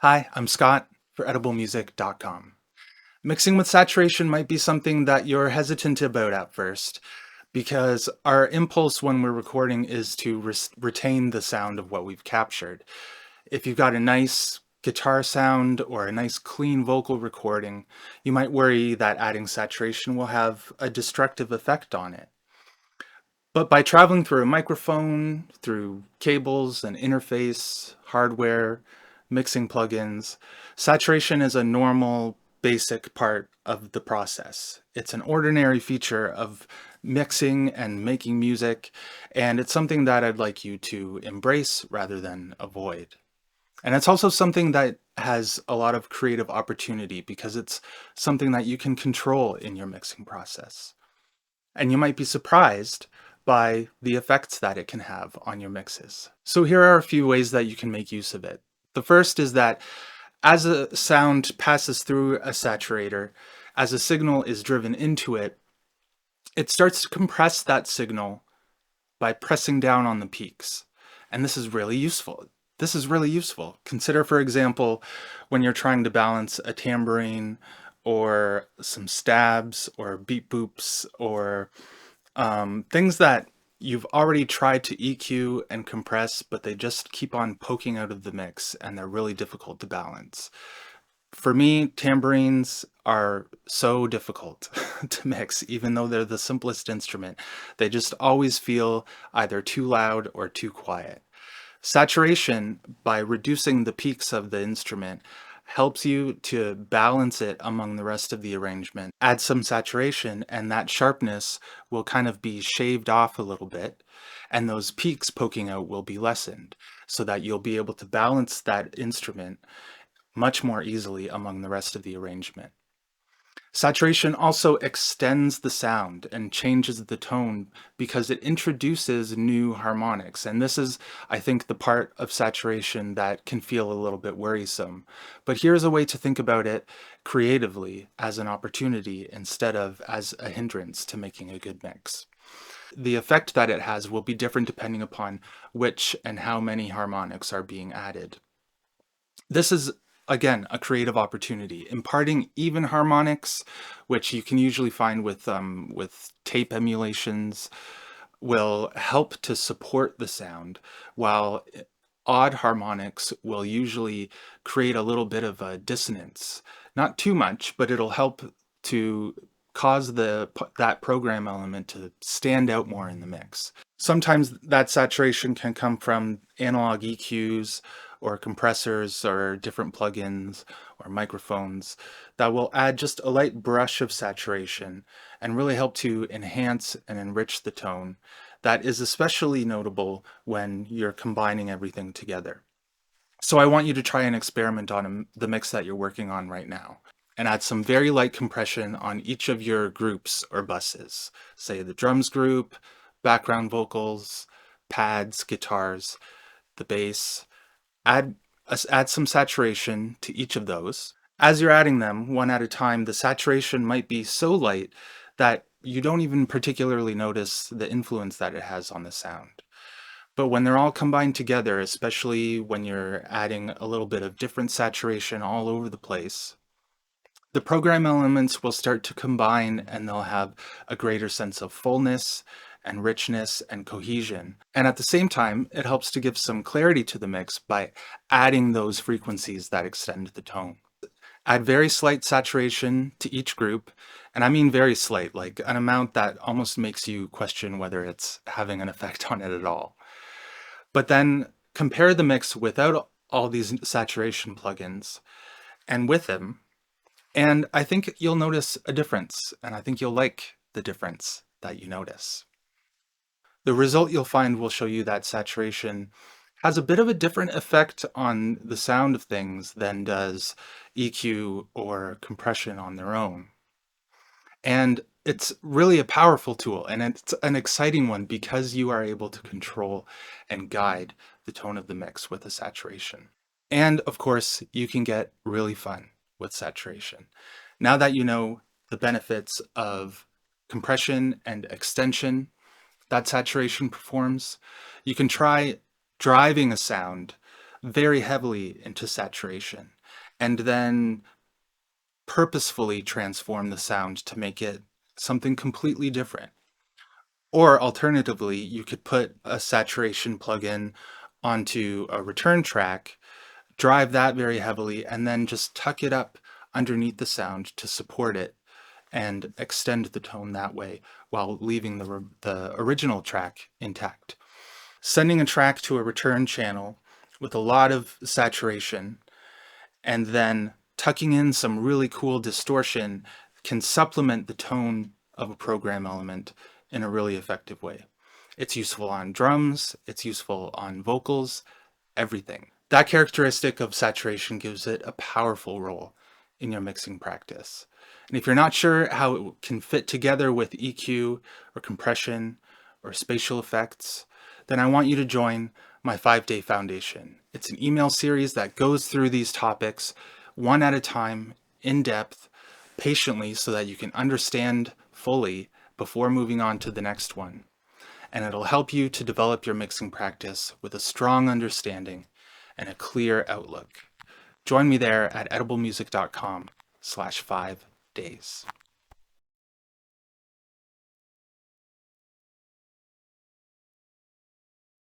Hi, I'm Scott for ediblemusic.com. Mixing with saturation might be something that you're hesitant about at first because our impulse when we're recording is to retain the sound of what we've captured. If you've got a nice guitar sound or a nice clean vocal recording, you might worry that adding saturation will have a destructive effect on it. But by traveling through a microphone, through cables, an interface, hardware, mixing plugins, saturation is a normal, basic part of the process. It's an ordinary feature of mixing and making music, and it's something that I'd like you to embrace rather than avoid. And it's also something that has a lot of creative opportunity because it's something that you can control in your mixing process. And you might be surprised by the effects that it can have on your mixes. So here are a few ways that you can make use of it. The first is that as a sound passes through a saturator, as a signal is driven into it, it starts to compress that signal by pressing down on the peaks. And this is really useful. This is really useful. Consider, for example, when you're trying to balance a tambourine or some stabs or beat boops or things that you've already tried to EQ and compress, but they just keep on poking out of the mix and they're really difficult to balance. For me, tambourines are so difficult to mix, even though they're the simplest instrument. They just always feel either too loud or too quiet. Saturation, by reducing the peaks of the instrument, helps you to balance it among the rest of the arrangement. Add some saturation, and that sharpness will kind of be shaved off a little bit, and those peaks poking out will be lessened, so that you'll be able to balance that instrument much more easily among the rest of the arrangement. Saturation also extends the sound and changes the tone because it introduces new harmonics. And this is, I think, the part of saturation that can feel a little bit worrisome. But here's a way to think about it creatively as an opportunity instead of as a hindrance to making a good mix. The effect that it has will be different depending upon which and how many harmonics are being added. This is, again, a creative opportunity. Imparting even harmonics, which you can usually find with tape emulations, will help to support the sound, while odd harmonics will usually create a little bit of a dissonance. Not too much, but it'll help to cause that program element to stand out more in the mix. Sometimes that saturation can come from analog EQs or compressors or different plugins or microphones that will add just a light brush of saturation and really help to enhance and enrich the tone. That is especially notable when you're combining everything together. So I want you to try and experiment on the mix that you're working on right now and add some very light compression on each of your groups or buses. Say the drums group, background vocals, pads, guitars, the bass. Add, add some saturation to each of those. As you're adding them one at a time, the saturation might be so light that you don't even particularly notice the influence that it has on the sound. But when they're all combined together, especially when you're adding a little bit of different saturation all over the place, the program elements will start to combine and they'll have a greater sense of fullness and richness and cohesion. And at the same time, it helps to give some clarity to the mix by adding those frequencies that extend the tone. Add very slight saturation to each group, and I mean very slight, like an amount that almost makes you question whether it's having an effect on it at all. But then compare the mix without all these saturation plugins and with them, and I think you'll notice a difference, and I think you'll like the difference that you notice. The result you'll find will show you that saturation has a bit of a different effect on the sound of things than does EQ or compression on their own. And it's really a powerful tool, and it's an exciting one because you are able to control and guide the tone of the mix with a saturation. And of course, you can get really fun with saturation. Now that you know the benefits of compression and extension that saturation performs, you can try driving a sound very heavily into saturation and then purposefully transform the sound to make it something completely different. Or alternatively, you could put a saturation plugin onto a return track, drive that very heavily, and then just tuck it up underneath the sound to support it and extend the tone that way while leaving the original track intact. Sending a track to a return channel with a lot of saturation and then tucking in some really cool distortion can supplement the tone of a program element in a really effective way. It's useful on drums, it's useful on vocals, everything. That characteristic of saturation gives it a powerful role in your mixing practice. And if you're not sure how it can fit together with EQ or compression or spatial effects, then I want you to join my 5-day foundation. It's an email series that goes through these topics one at a time, in depth, patiently, so that you can understand fully before moving on to the next one. And it'll help you to develop your mixing practice with a strong understanding and a clear outlook. Join me there at ediblemusic.com/5days.